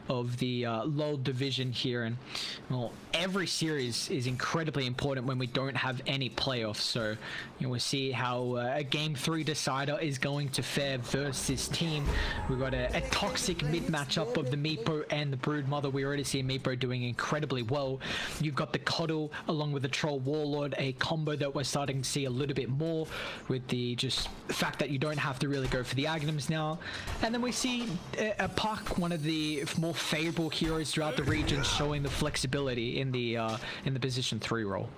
of the LoL division here, and well, every series is incredibly important when we don't have any playoffs. So you know, we'll see how a game 3 decider is going to fare versus this team. We've got a toxic mid matchup of the Meepo and the Broodmother. We already see Meepo doing incredibly well. You've got the Coddle along with the Troll Warlord, a combo that we're starting to see a little bit more with the just fact that you don't have to really go for the Agnums now. And then we see a Puck, one of the more favorable heroes throughout the region, showing the flexibility in the position 3 role.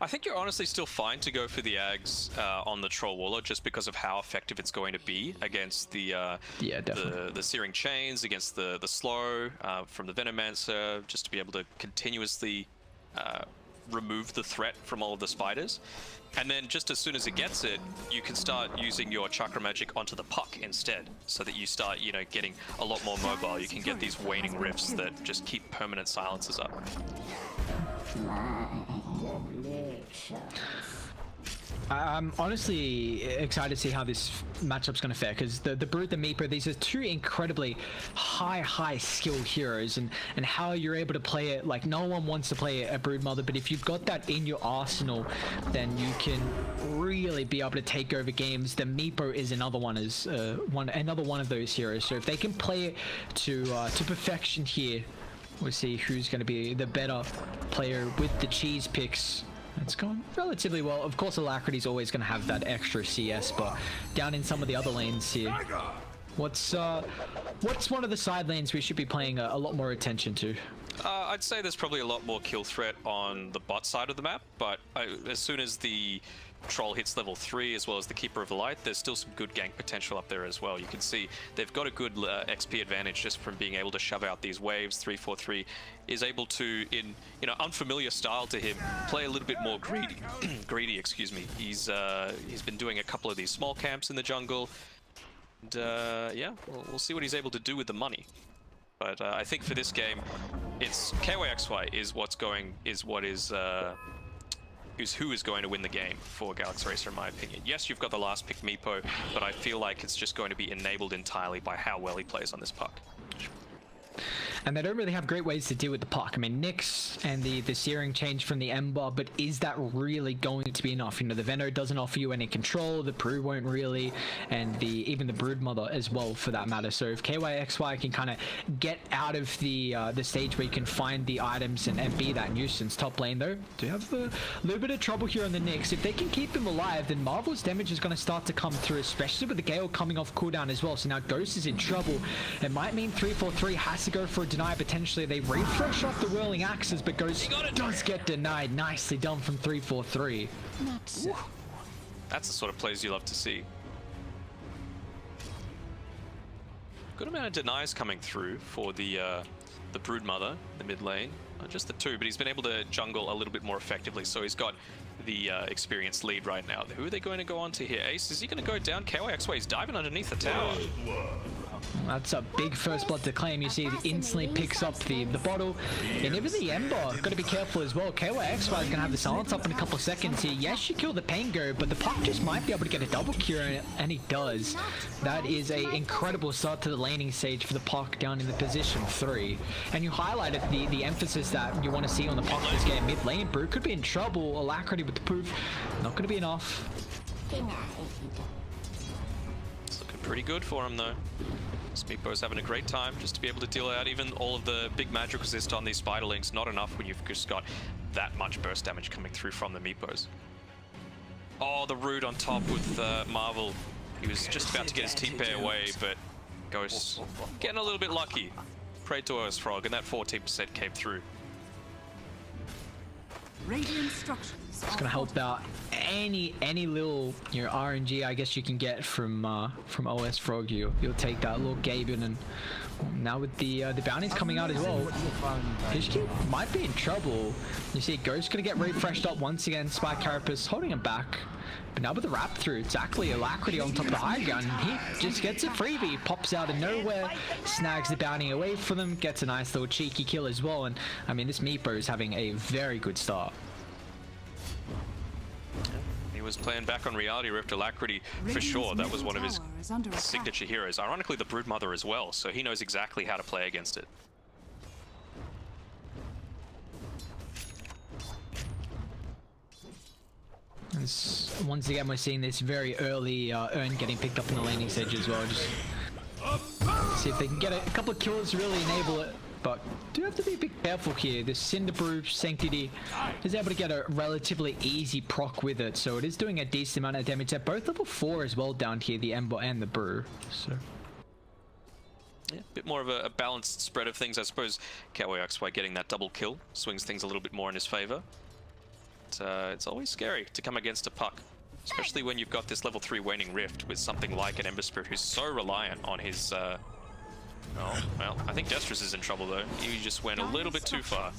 I think you're honestly still fine to go for the Ags on the Troll Warlord just because of how effective it's going to be against the the Searing Chains, against the slow from the Venomancer, just to be able to continuously remove the threat from all of the spiders. And then just as soon as it gets it, you can start using your Chakra Magic onto the Puck instead, so that you start, you know, getting a lot more mobile. You can get these waning rifts that just keep permanent silences up. I'm honestly excited to see how this matchup's going to fare, because the Brood, the Meepo, these are two incredibly high skill heroes, and how you're able to play it. Like, no one wants to play a Broodmother, but if you've got that in your arsenal, then you can really be able to take over games. The Meepo is another one, another one of those heroes. So if they can play it to perfection here, we'll see who's going to be the better player with the cheese picks. It's gone relatively well. Of course, AlaCrity's always going to have that extra CS, but down in some of the other lanes here, what's one of the side lanes we should be paying a lot more attention to? I'd say there's probably a lot more kill threat on the bot side of the map, but as soon as the Troll hits level 3, as well as the Keeper of the Light, there's still some good gank potential up there as well. You can see they've got a good XP advantage just from being able to shove out these waves. 343 is able to, in unfamiliar style to him, play a little bit more greedy. Excuse me. He's been doing a couple of these small camps in the jungle, and yeah, we'll see what he's able to do with the money. But I think for this game, it's kYxY who is going to win the game for Galaxy Racer, in my opinion. Yes, you've got the last pick, Meepo, but I feel like it's just going to be enabled entirely by how well he plays on this puck. And they don't really have great ways to deal with the Puck. I mean, Nyx and the Searing change from the Ember, but is that really going to be enough? You know, the Veno doesn't offer you any control, the Brew won't really, and even the Broodmother as well, for that matter. So if kYxY can kind of get out of the stage where you can find the items and be that nuisance. Top lane, though, do have a little bit of trouble here on the Nyx. If they can keep him alive, then Marvel's damage is going to start to come through, especially with the Gale coming off cooldown as well. So now Ghost is in trouble. It might mean 343 has to go for a deny. Potentially they refresh off the whirling axes, but Ghost does get denied. Nicely done from 343. That's the sort of plays you love to see. Good amount of denies coming through for the Broodmother, the mid lane. Just the 2, but he's been able to jungle a little bit more effectively, so he's got the experienced lead right now. Who are they going to go on to here? Ace, is he going to go down? kYxY is diving underneath the tower. That's a big first blood to claim. You see he instantly picks up the bottle. And even the Ember, got to be careful as well. kYxY is going to have the silence up in a couple of seconds here. Yes, you kill the Pango, but the Puck just might be able to get a double cure, and he does. That is a incredible start to the laning stage for the Puck down in the position 3. And you highlighted the emphasis that you want to see on the Puck this game. Mid lane, Brew could be in trouble. AlaCrity with the poof, not going to be enough. It's looking pretty good for him though. Meepo's having a great time just to be able to deal out even all of the big magic resist on these spiderlings. Not enough when you've just got that much burst damage coming through from the Meepos. Oh, the root on top with Marvel. He was just about to get his T-pair away, but Ghost getting a little bit lucky. Prayed to Earth's Frog, and that 14% came through. It's gonna help out any little RNG I guess you can get from OS Frog. You'll take that little Gaben, and now with the bounties coming out as well, Hishgee might be in trouble. You see Ghost gonna get refreshed up once again. Spy Carapace holding him back, but now with the wrap through, exactly AlaCrity on top of the high gun. He just gets a freebie, pops out of nowhere, snags the bounty away from them, gets a nice little cheeky kill as well. And I mean, this Meepo is having a very good start. He was playing back on Reality Rift AlaCrity for sure. That was one of his signature heroes. Ironically, the Broodmother as well, so he knows exactly how to play against it. Once again, we're seeing this very early urn getting picked up in the laning stage as well. Just see if they can get a couple of kills to really enable it. But do have to be a bit careful here. This Cinder Brew Sanctity is able to get a relatively easy proc with it, so it is doing a decent amount of damage. They're both level 4 as well down here, the Ember and the Brew. So yeah, a bit more of a balanced spread of things, I suppose. kYxY getting that double kill swings things a little bit more in his favor. It's always scary to come against a puck, especially when you've got this level 3 waning rift with something like an Ember Spirit who's so reliant on his oh, well, I think Destrice is in trouble though. He just went a little bit too far.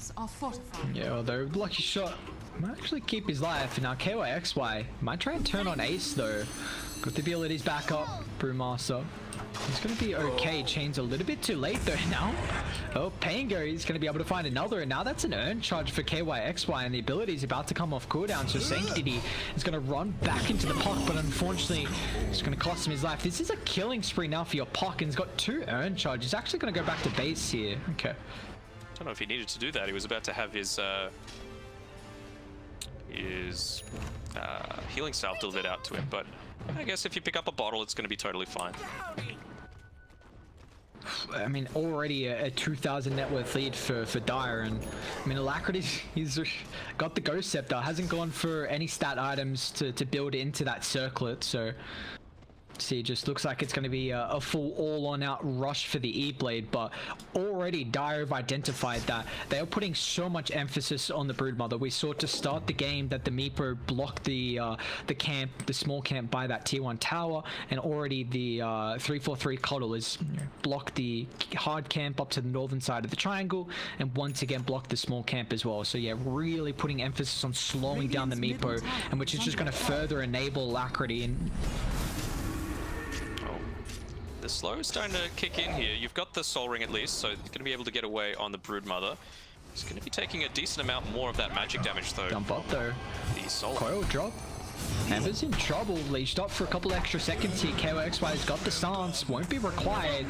yeah, although lucky shot might actually keep his life. Now kYxY might try and turn on Ace though. Got the abilities back up. Brewmaster. He's going to be okay. Chain's a little bit too late though now. Oh, Pango, he's going to be able to find another, and now that's an urn charge for kYxY, and the ability is about to come off cooldown, so Sanctity is going to run back into the Pock, but unfortunately it's going to cost him his life. This is a killing spree now for your Pock, and he's got 2 urn charges. He's actually going to go back to base here. Okay. I don't know if he needed to do that. He was about to have his healing salve delivered out to him, but I guess if you pick up a bottle, it's going to be totally fine. I mean, already a 2,000 net worth lead for Dire, and I mean, AlaCrity, he's got the Ghost Scepter, hasn't gone for any stat items to build into that circlet, so see, it just looks like it's going to be a full all-on-out rush for the E-Blade, but already Dire have identified that they are putting so much emphasis on the Broodmother. We saw to start the game that the Meepo blocked the camp, the small camp by that tier 1 tower, and already the 343 Cuddle has blocked the hard camp up to the northern side of the triangle, and once again blocked the small camp as well. So yeah, really putting emphasis on slowing down the Meepo, and which is just going to further enable AlaCrity. And the slow is starting to kick in here. You've got the Soul Ring at least, so you're going to be able to get away on the Broodmother. He's going to be taking a decent amount more of that magic damage though. Dump up though. The Soul Coil drop. Ember's in trouble. Leashed up for a couple extra seconds here. kYxY's got the stance. Won't be required.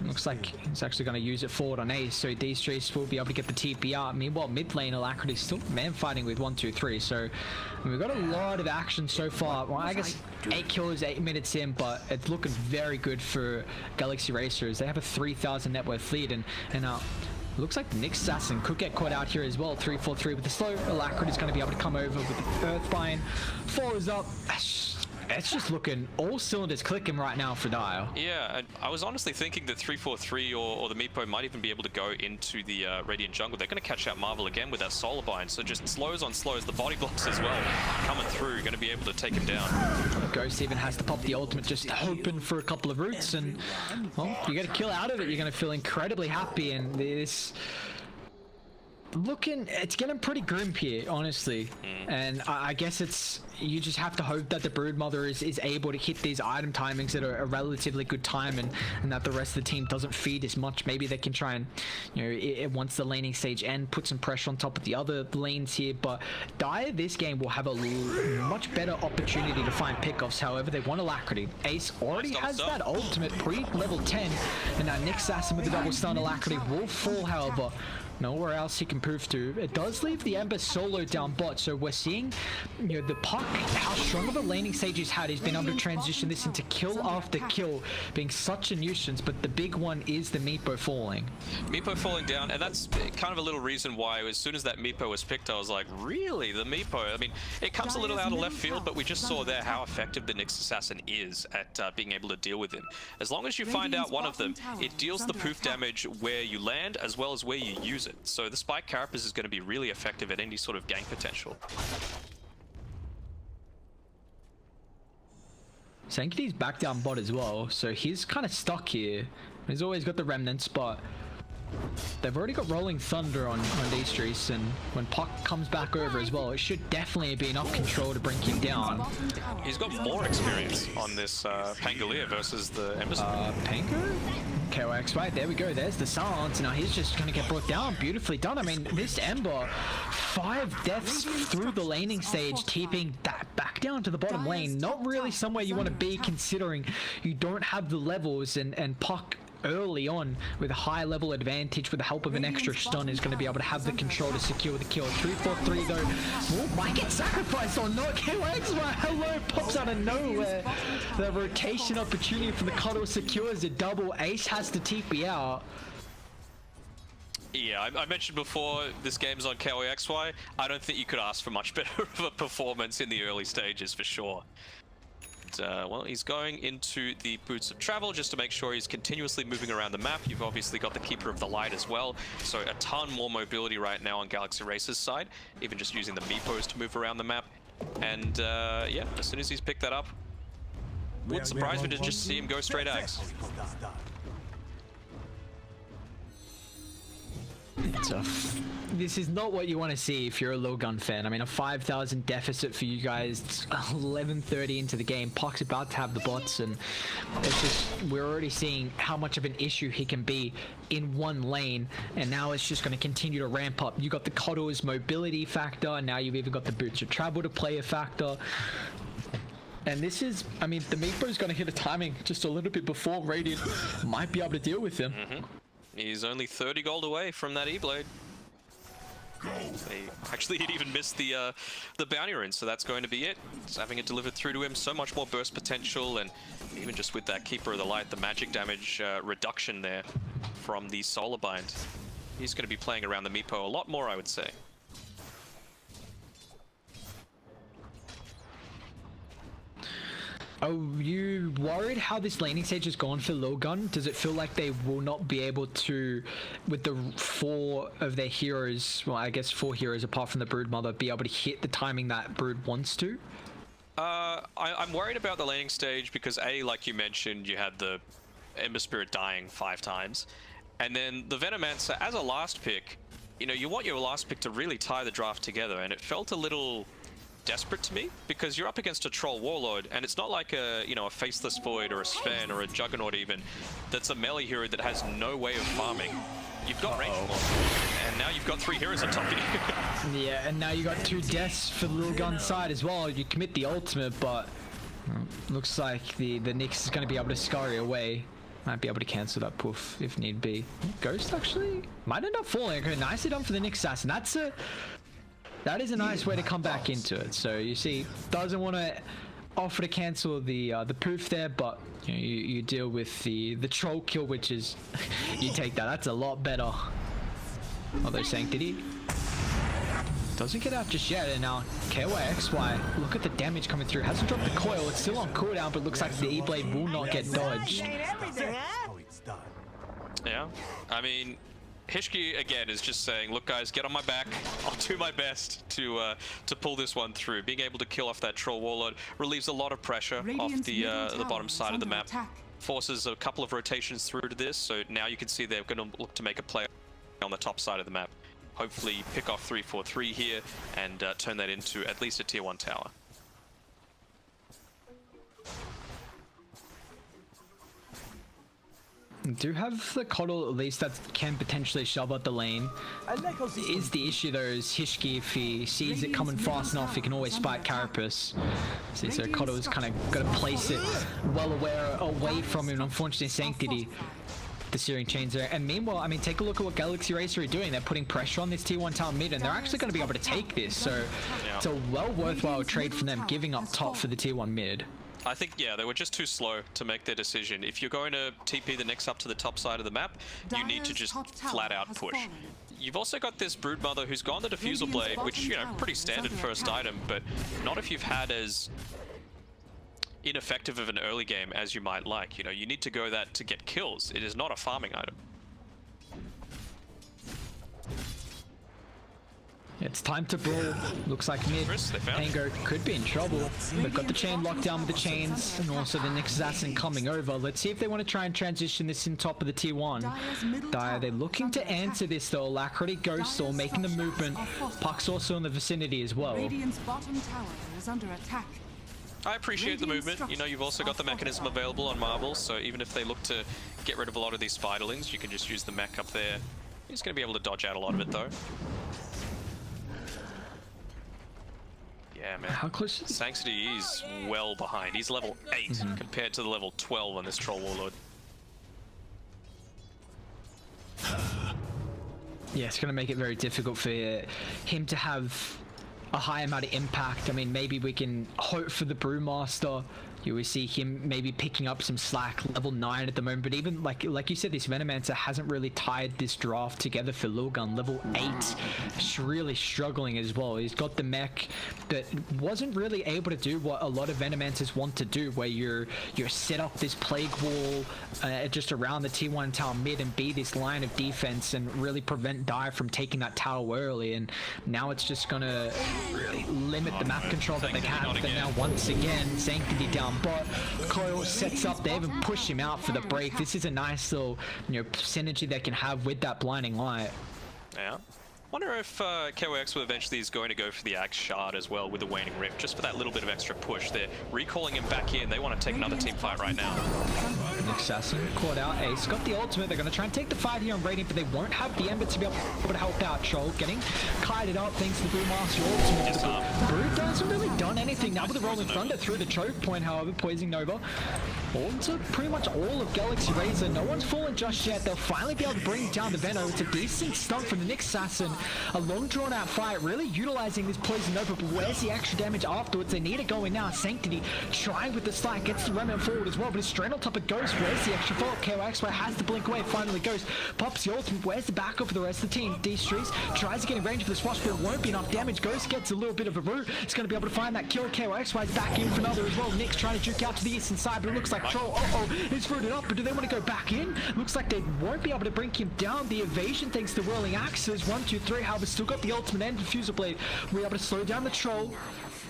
Looks like he's actually going to use it forward on Ace, so Destrice will be able to get the TP out. Meanwhile, mid lane, AlaCrity still man fighting with 1, 2, 3. So we've got a lot of action so far. Well, I guess 8 kills, 8 minutes in, but it's looking very good for Galaxy Racers. They have a 3,000 net worth lead, and looks like the Nyx Assassin could get caught out here as well. 3-4-3 with the slow. AlaCrity is going to be able to come over with the Earthbind. Follows up. It's just looking all cylinders clicking right now for Dire. Yeah, I was honestly thinking that 3-4-3 or the Meepo might even be able to go into the Radiant Jungle. They're going to catch out Marvel again with that Solar Bind, so just slows on slows. The body blocks as well coming through, going to be able to take him down. Ghost even has to pop the ultimate, just hoping for a couple of roots, and well, you get a kill out of it, you're going to feel incredibly happy. And this it's getting pretty grim here, honestly. And I guess you just have to hope that the Broodmother is able to hit these item timings at a relatively good time, and that the rest of the team doesn't feed as much. Maybe they can try and, once the laning stage end, put some pressure on top of the other lanes here. But Dire this game will have a much better opportunity to find pickoffs. However, they want AlaCrity. Ace already has that ultimate pre-level 10, and now Nyx Assassin with the double stun. AlaCrity will fall, however. Nowhere else he can prove to. It does leave the Ember solo down bot, so we're seeing, the Puck, how strong of a laning stage he's had. He's been able to transition this into kill after kill, being such a nuisance, but the big one is the Meepo falling. Meepo falling down, and that's kind of a little reason why as soon as that Meepo was picked, I was like, really? The Meepo? I mean, it comes a little out of left field, but we just saw there how effective the Nyx Assassin is at being able to deal with him. As long as you find out one of them, it deals the poof damage where you land as well as where you use it. So the Spike Carapace is going to be really effective at any sort of gank potential. Sanctity's back down bot as well, so he's kind of stuck here. He's always got the remnants, but they've already got Rolling Thunder on Destrice, and when Puck comes back over as well, it should definitely be enough control to bring him down. He's got more experience on this Pangolier versus the Ember. Pango? kYxY, there we go, there's the silence. Now he's just gonna get brought down. Beautifully done. I mean, this Ember, 5 deaths through the laning stage, keeping that back down to the bottom lane. Not really somewhere you want to be, considering you don't have the levels, and Puck early on with a high level advantage with the help of an extra stun is going to be able to have the control to secure the kill. 3-4-3 though. Oh, might get sacrificed or not. kYxY, hello, pops out of nowhere. The rotation opportunity from the Cuddle secures a double. Ace has to TP out. Yeah, I mentioned before, this game's on kYxY. I don't think you could ask for much better of a performance in the early stages for sure. Well, he's going into the Boots of Travel just to make sure he's continuously moving around the map. You've obviously got the Keeper of the Light as well, so a ton more mobility right now on kYxY Racer's side, even just using the Meepos to move around the map. And yeah, as soon as he's picked that up, wouldn't surprise me to just see him go straight Axe. This is not what you want to see if you're a Lilgun fan. I mean, a 5,000 deficit for you guys, 11:30 into the game. Puck's about to have the bots, and it's just, we're already seeing how much of an issue he can be in one lane, and now it's just going to continue to ramp up. You got the Cuddle's mobility factor, and now you've even got the Boots of Travel to play a factor. And this is, I mean, the Meepo's going to hit a timing just a little bit before Radiant might be able to deal with him. He's only 30 gold away from that E-Blade. Actually, he'd even missed the bounty rune, so that's going to be it. Just having it delivered through to him, so much more burst potential, and even just with that Keeper of the Light, the magic damage reduction there from the Solar Bind. He's going to be playing around the Meepo a lot more, I would say. Are you worried how this laning stage has gone for Lilgun? Does it feel like they will not be able to, with the 4 of their heroes, well, I guess 4 heroes apart from the Broodmother, be able to hit the timing that Brood wants to? I'm worried about the laning stage because A, like you mentioned, you had the Ember Spirit dying 5 times. And then the Venomancer, as a last pick, you know, you want your last pick to really tie the draft together, and it felt a little desperate to me because you're up against a troll warlord, and it's not like a, you know, a faceless void or a Sven or a juggernaut even that's a melee hero that has no way of farming. You've got range, and now you've got 3 heroes on top of you. Yeah, and now you got 2 deaths for the Lilgun side as well. You commit the ultimate, but looks like the Nyx is going to be able to scurry away. Might be able to cancel that poof if need be. Ghost actually might end up falling. Okay, nicely done for the Nyx assassin. That is a nice way to come back into it. So you see, doesn't want to offer to cancel the poof there, but you know, you deal with the troll kill, which is you take that. That's a lot better. Although Sanctity doesn't get out just yet, and now kYxY, look at the damage coming through. Hasn't dropped the coil. It's still on cooldown, but looks like the E-Blade will not get dodged. Yeah, I mean, Hishgee again is just saying, look guys, get on my back. I'll do my best to pull this one through. Being able to kill off that troll warlord relieves a lot of pressure off the bottom side of the map. Forces a couple of rotations through to this, so now you can see they're going to look to make a play on the top side of the map. Hopefully pick off 3-4-3 here and turn that into at least a tier 1 tower. Do have the Coddle at least that can potentially shove out the lane. Is the issue though is Hishgee, if he sees it coming fast enough, he can always spike Carapace. See, so Coddle's kind of got to place it well away from him. Unfortunately, Sanctity, the Searing Chains there. And meanwhile, I mean, take a look at what kYxY Racer are doing. They're putting pressure on this tier 1 tower mid, and they're actually going to be able to take this. So it's a well worthwhile trade for them, giving up top for the tier 1 mid. I think, yeah, they were just too slow to make their decision. If you're going to TP the Nyx up to the top side of the map, you need to just flat out push. You've also got this Broodmother who's gone the Diffusal Blade, which, you know, pretty standard first item, but not if you've had as ineffective of an early game as you might like. You know, you need to go that to get kills. It is not a farming item. It's time to brawl. Looks like mid. Chris, they found Pango could be in trouble. They've got the chain locked down with the chains, and also the next assassin coming over. Let's see if they want to try and transition this in top of the T1. Dire, they're looking to answer this though. AlaCrity Ghost Soul making the movement. Puck's also in the vicinity as well. Radiant's bottom tower is under attack. I appreciate the movement. You know, you've also got the mechanism available on Marvel, so even if they look to get rid of a lot of these spiderlings, you can just use the mech up there. He's going to be able to dodge out a lot of it though. Yeah, man. How close is Sanctity is well behind. He's level 8 compared to the level 12 on this Troll Warlord. Yeah, it's going to make it very difficult for him to have a high amount of impact. I mean, maybe we can hope for the Brewmaster. You will see him maybe picking up some slack, level 9 at the moment. But even like you said, this Venomancer hasn't really tied this draft together for Lilgun. Level 8, he's really struggling as well. He's got the mech, but wasn't really able to do what a lot of Venomancers want to do, where you're set up this plague wall just around the T1 tower mid and be this line of defense and really prevent Dire from taking that tower early. And now it's just gonna really limit the map control that they have. But now once again, Sanctity down. But Coil sets up, they even push him out for the break. This is a nice little, synergy they can have with that blinding light. Yeah. Wonder if kYxY eventually is going to go for the Axe Shard as well with the Waning Rift, just for that little bit of extra push. They're recalling him back in. They want to take another team fight right now. Assassin caught out. Ace got the ultimate. They're going to try and take the fight here on Radiant, but they won't have the Ember to be able to help out. Troll getting kited up thanks to the Brewmaster ultimate. Brew hasn't really done anything now with the Rolling Thunder through the choke point, however, Poison Nova. Onto pretty much all of Galaxy Razor. No one's fallen just yet. They'll finally be able to bring down the Veno. It's a decent stunt from the next Assassin. A long drawn out fight, really utilizing this Poison Nova, but where's the extra damage afterwards? They need it going now. Sanctity trying with the slide, gets the remnant forward as well, but it's straight on top of Ghost. Where's the extra fault? kYxY has to blink away, finally Ghost pops the ultimate. Where's the backup for the rest of the team? Destrice tries to get in range for the swash, but it won't be enough damage. Ghost gets a little bit of a root. It's going to be able to find that kill. kYxY's back in for another as well. Nick's trying to juke out to the eastern side, but it looks like Troll, he's rooted up, but do they want to go back in? Looks like they won't be able to bring him down. The evasion thanks to whirling axes. 1, 2, 3, however, still got the ultimate and diffuser blade. We're able to slow down the Troll.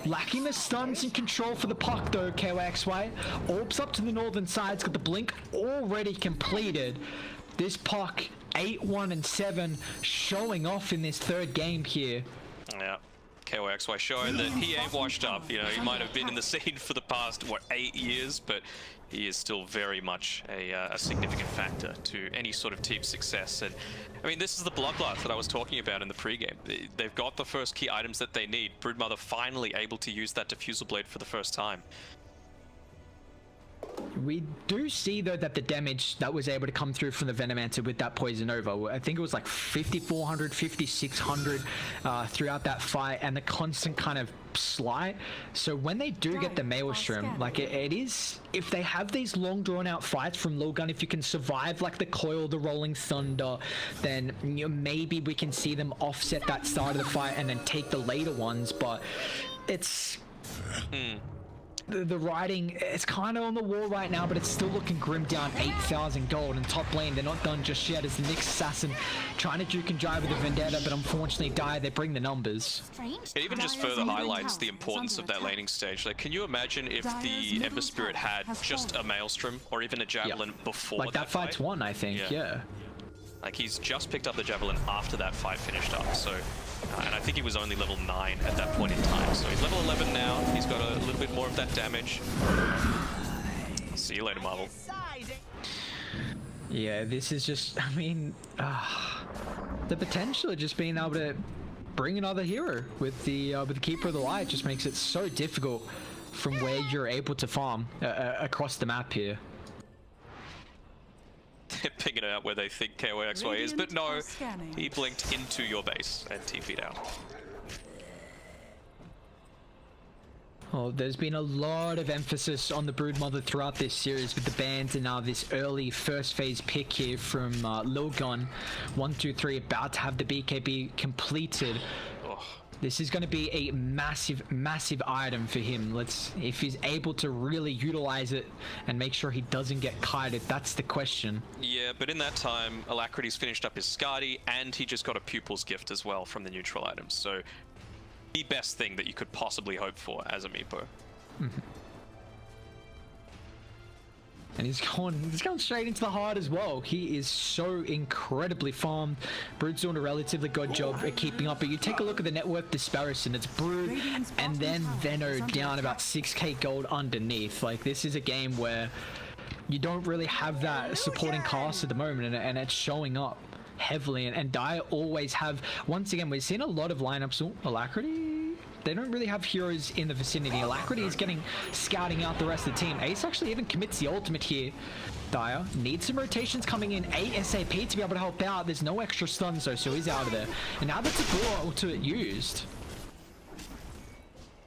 Lacking the stuns and control for the puck though, kYxY. Orbs up to the northern side. It's got the blink already completed. This puck, 8, 1, and 7, showing off in this third game here. Yeah. kYxY showing that he ain't washed up. You know, he might have been in the scene for the past, 8 years, but he is still very much a significant factor to any sort of team success. And I mean, this is the bloodbath that I was talking about in the pregame. They've got the first key items that they need. Broodmother finally able to use that diffuser blade for the first time. We do see though that the damage that was able to come through from the Venomancer with that Poison Nova, I think it was like 5,400, 5,600 throughout that fight, and the constant kind of slight. So when they do get the Maelstrom, like it is, if they have these long drawn out fights from Lilgun, if you can survive like the Coil, the Rolling Thunder, then maybe we can see them offset that start of the fight and then take the later ones. But it's the writing, it's kind of on the wall right now, but it's still looking grim. Down 8,000 gold, and top lane they're not done just yet as the next Assassin trying to juke and drive with the Vendetta, but unfortunately they bring the numbers. It even just further highlights the importance of that laning stage. Like, can you imagine if the Ember Spirit had just a Maelstrom or even a Javelin before like that fight's won, I think. Yeah. Like, he's just picked up the Javelin after that fight finished up, so and I think he was only level 9 at that point in time. So he's level 11 now. He's got a little bit more of that damage. See you later, Marvel. Yeah, this is just, I mean, the potential of just being able to bring another hero with the Keeper of the Light just makes it so difficult from where you're able to farm across the map here. They're picking it out where they think kYxY is, but no, he blinked into your base and TP'd out. Oh, there's been a lot of emphasis on the Broodmother throughout this series with the bans, and now this early first phase pick here from Lilgun. 1, 2, 3 about to have the BKB completed. This is going to be a massive item for him. If he's able to really utilize it and make sure he doesn't get kited, that's the question. Yeah, but in that time, AlaCrity's finished up his Skadi, and he just got a Pupil's Gift as well from the neutral items. So, the best thing that you could possibly hope for as a Meepo. And he's going straight into the heart as well. He is so incredibly farmed. Brood's doing a relatively good job at keeping up. But you take a look at the net worth disparison. It's Brood and then Veno down about 6k gold underneath. Like, this is a game where you don't really have that supporting cast at the moment, and it's showing up heavily. And Dire always have, once again, we've seen a lot of lineups. Oh, AlaCrity. They don't really have heroes in the vicinity. AlaCrity is scouting out the rest of the team. Ace actually even commits the ultimate here. Dire needs some rotations coming in ASAP to be able to help out. There's no extra stuns though, so he's out of there. And now that's a ultimate used.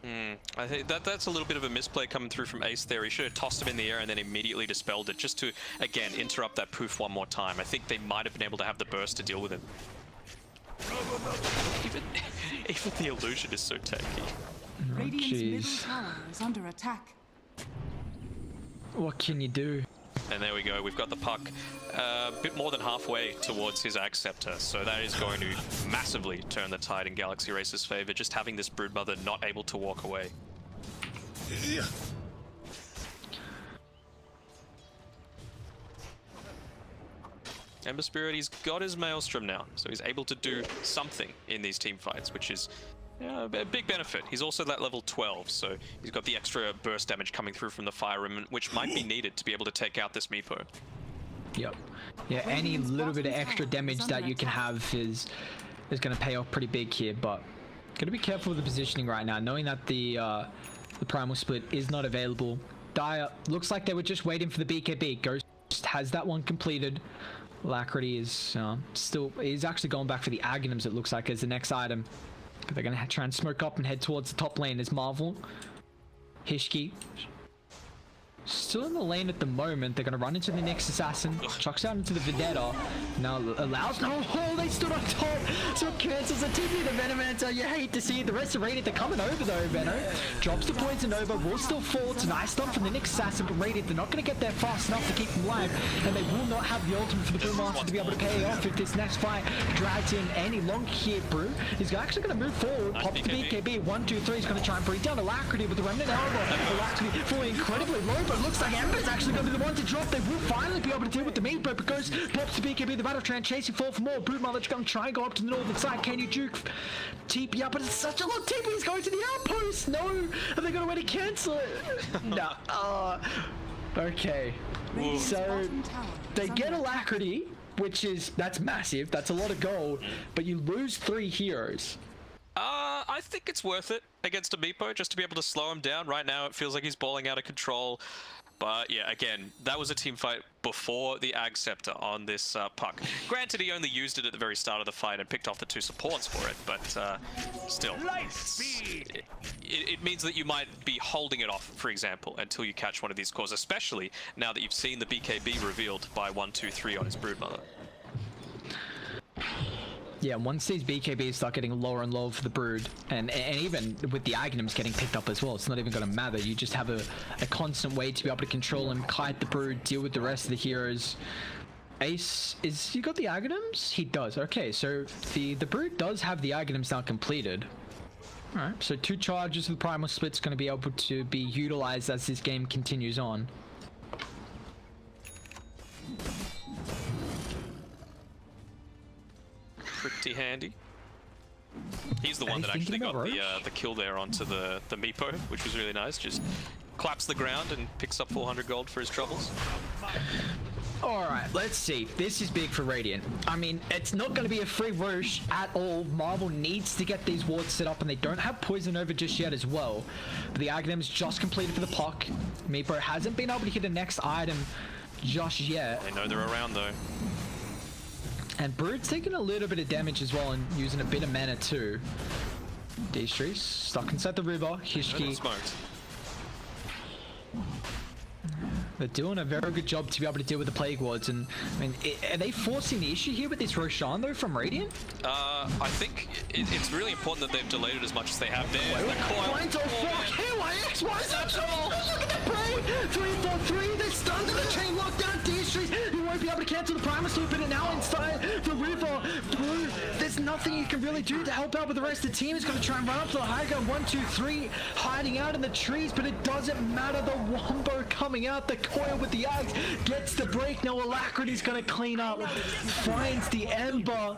I think that's a little bit of a misplay coming through from Ace there. He should have tossed him in the air and then immediately dispelled it, just to, again, interrupt that poof one more time. I think they might have been able to have the burst to deal with him. Even the illusion is so tanky. Radiant's middle tower is under attack. What can you do? And there we go. We've got the puck a bit more than halfway towards his Ag Scepter, so that is going to massively turn the tide in Galaxy Race's favor, just having this Broodmother not able to walk away. Ember Spirit, he's got his Maelstrom now, so he's able to do something in these team fights, which is a big benefit. He's also at level 12, so he's got the extra burst damage coming through from the Fire Rim, which might be needed to be able to take out this Meepo. Yep. Yeah, any little bit of extra damage that you can have is going to pay off pretty big here, but gotta be careful with the positioning right now, knowing that the Primal Split is not available. Dire looks like they were just waiting for the BKB. Ghost has that one completed. AlaCrity is he's actually going back for the Aghanims, it looks like, as the next item. But they're going to try and smoke up and head towards the top lane as Marvel. Hishgee still in the lane at the moment. They're going to run into the next assassin. Chucks out into the Vendetta. Now allows... Oh, they stood on top. So it cancels the TP to Venomancer. You hate to see it. The rest of Radiant, they're coming over though, Veno. Drops the poison over. Will still fall. It's a nice stop from the next assassin. But Radiant, they're not going to get there fast enough to keep them alive. And they will not have the ultimate for the Brewmaster to be able to pay off if this next fight drags in any longer here. Brew is actually going to move forward. Nice Pop the BKB. 1, 2, 3. He's going to try and bring down AlaCrity with the remnant elbow. AlaCrity falling incredibly low, but looks like Ember's actually going to be the one to drop. They will finally be able to deal with the Meepo because pops the BKB, the Battle Tran chasing forward for more. Broodmother's going to try and go up to the northern side. Can you juke TP up? But it's such a long TP. He's going to the outpost. No. Are they going to wait to cancel it? No. Okay. So they get AlaCrity, which is, that's massive. That's a lot of gold. But you lose 3 heroes. I think it's worth it against a Meepo just to be able to slow him down. Right now, it feels like he's balling out of control. But yeah, again, that was a team fight before the Ag Scepter on this puck. Granted, he only used it at the very start of the fight and picked off the 2 supports for it, but still, it means that you might be holding it off, for example, until you catch one of these cores, especially now that you've seen the BKB revealed by 1, 2, 3 on his Broodmother. Yeah, once these BKBs start getting lower and lower for the Brood, and even with the Aghanims getting picked up as well, it's not even going to matter. You just have a constant way to be able to control him, kite the Brood, deal with the rest of the heroes. Ace, he got the Aghanims? He does. Okay, so the Brood does have the Aghanims now completed. Alright, so 2 charges of the Primal Split's going to be able to be utilized as this game continues on. Pretty handy. He's the one that actually got the kill there onto the Meepo, which was really nice. Just claps the ground and picks up 400 gold for his troubles. Alright, let's see. This is big for Radiant. I mean, it's not going to be a free rush at all. Marvel needs to get these wards set up, and they don't have poison over just yet as well. But the Aghanims just completed for the puck. Meepo hasn't been able to hit the next item just yet. They know they're around though. And Brood's taking a little bit of damage as well and using a bit of mana too. Destrice stuck inside the river. Hishgee. Smoked. They're doing a very good job to be able to deal with the Plague Wards, and I mean, are they forcing the issue here with this Roshan though from Radiant? I think it's really important that they've delayed it as much as they have. There, the coil. kYxY, why is that so? Look at the play! 3-4-3, they're stunned to the chain lockdown. Destrice, he won't be able to cancel the Primus Loop, and now inside the river. Blue, there's nothing you can really do to help out with the rest of the team. He's going to try and run up to the high ground. 1, 2, 3, hiding out in the trees, but it doesn't matter. The Wombo coming out, the coil with the axe gets the break. Now AlaCrity's going to clean up, finds the Ember.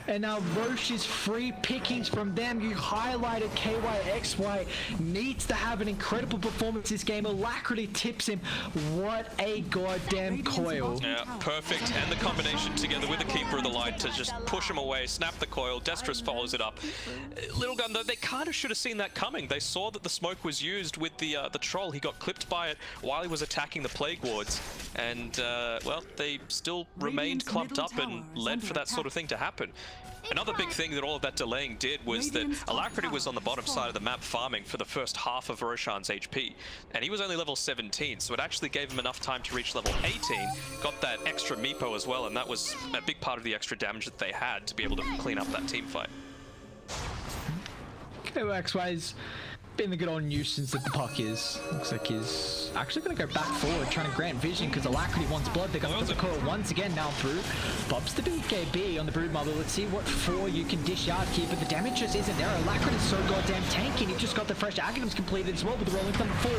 And now Roche is free pickings from them. You highlighted kYxY needs to have an incredible performance this game. AlaCrity tips him. What a goddamn coil. Yeah, perfect. And the combination together with the Keeper of the Light to just push him away, snap the coil. Destrice follows it up. Lilgun, though, they kind of should have seen that coming. They saw that the smoke was used with the troll. He got clipped by it while he was attacking the Plague Wards. And, well, they still remained clumped up and led for that sort of thing to happen. Another big thing that all of that delaying did was that AlaCrity was on the bottom side of the map farming for the first half of Roshan's HP, and he was only level 17, so it actually gave him enough time to reach level 18, got that extra Meepo as well, and that was a big part of the extra damage that they had to be able to clean up that team fight. kYxY's been the good old nuisance that the puck is. Looks like he's actually going to go back forward, trying to grant vision because AlaCrity wants blood. They're going to put the coil once again now through. Pops the BKB on the Broodmother. Let's see what 4 you can dish out here, but the damage just isn't there. AlaCrity's so goddamn tanky, and he just got the fresh Aghanim's completed as well with the Rolling Thunder 4.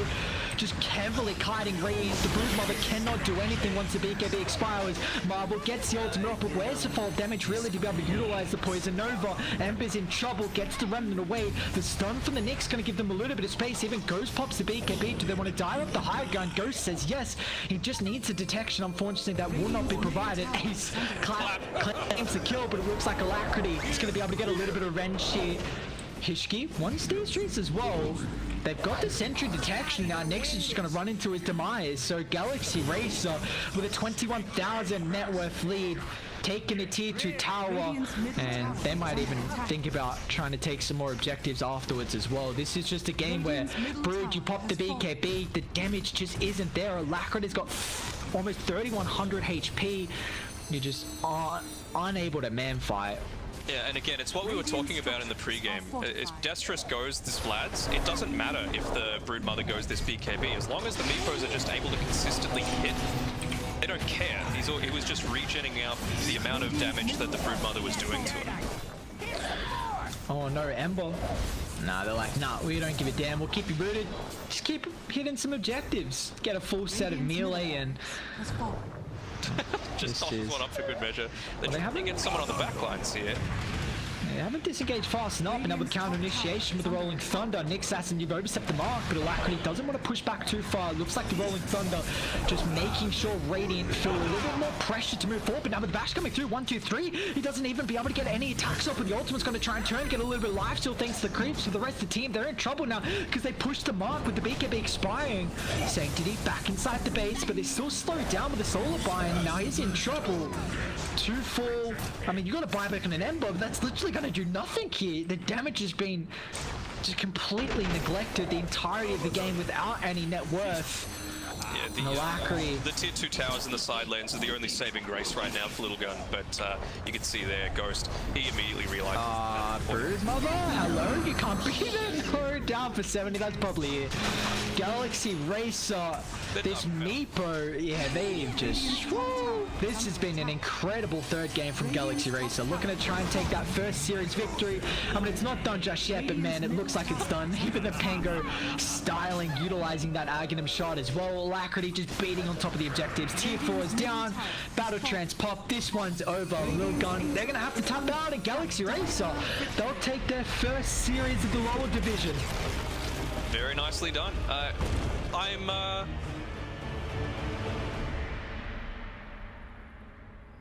Just carefully kiting Radiant. The Broodmother cannot do anything once the BKB expires. Marble gets the ultimate up, but where's the fall damage really to be able to utilize the Poison Nova? Ember's in trouble, gets the Remnant away. The stun from the Nyx going to give them a little bit of space. Even Ghost pops the BKB. Do they want to dive up the high ground? Ghost says yes. He just needs a detection. Unfortunately, that will not be provided. Ace claims the kill, but it looks like AlaCrity is going to be able to get a little bit of wrench here. Hishgee wants Destrice as well. They've got the sentry detection now. Next is just going to run into his demise. So kYxY with a 21,000 net worth lead, taking a tier 2 tower, and they might even think about trying to take some more objectives afterwards as well. This is just a game where Brood, you pop the BKB, the damage just isn't there. AlaCrity's got almost 3,100 HP. You just are unable to man fight. Yeah, and again, it's what we were talking about in the pregame. If Destrice goes this Vlads, it doesn't matter if the Broodmother goes this BKB. As long as the Meepos are just able to consistently hit, they don't care. He was just regenning out the amount of damage that the Broodmother was doing to him. Oh no, Ember. Nah, they're like, nah, we don't give a damn. We'll keep you rooted. Just keep hitting some objectives. Get a full set of melee and... Just top one up for good measure. They're trying to get someone on the back lines here. They haven't disengaged fast enough, and now with counter initiation with the Rolling Thunder, Nyx you've overstepped the mark, but AlaCrity doesn't want to push back too far. Looks like the Rolling Thunder just making sure Radiant feel a little bit more pressure to move forward, but now with the bash coming through, 1, 2, 3, he doesn't even be able to get any attacks up, and the ultimate's going to try and turn, get a little bit of life steal thanks to the creeps. For the rest of the team, they're in trouble now because they pushed the mark with the BKB expiring. Sanctity back inside the base, but they still slowed down with the solar bind. Now he's in trouble. 2-4. I mean, you got to buy back on an Ember, but that's literally going to do nothing here. The damage has been just completely neglected the entirety of the game without any net worth. Yeah, the tier 2 towers in the side lanes are the only saving grace right now for Lilgun, but you can see there, Ghost, he immediately realized... Broodmother, hello, you can't beat it. No, down for 70, that's probably it. kYxY, this Meepo, yeah, they've just... Woo, this has been an incredible third game from kYxY, looking to try and take that first series victory. I mean, it's not done just yet, but man, it looks like it's done. Even the Pango styling, utilizing that Aghanim shot as well. AlaCrity just beating on top of the objectives. Tier 4 is down. Battle trans pop. This one's over. Lilgun, they're going to have to tap out, and kYxY, they'll take their first series of the lower division. Very nicely done.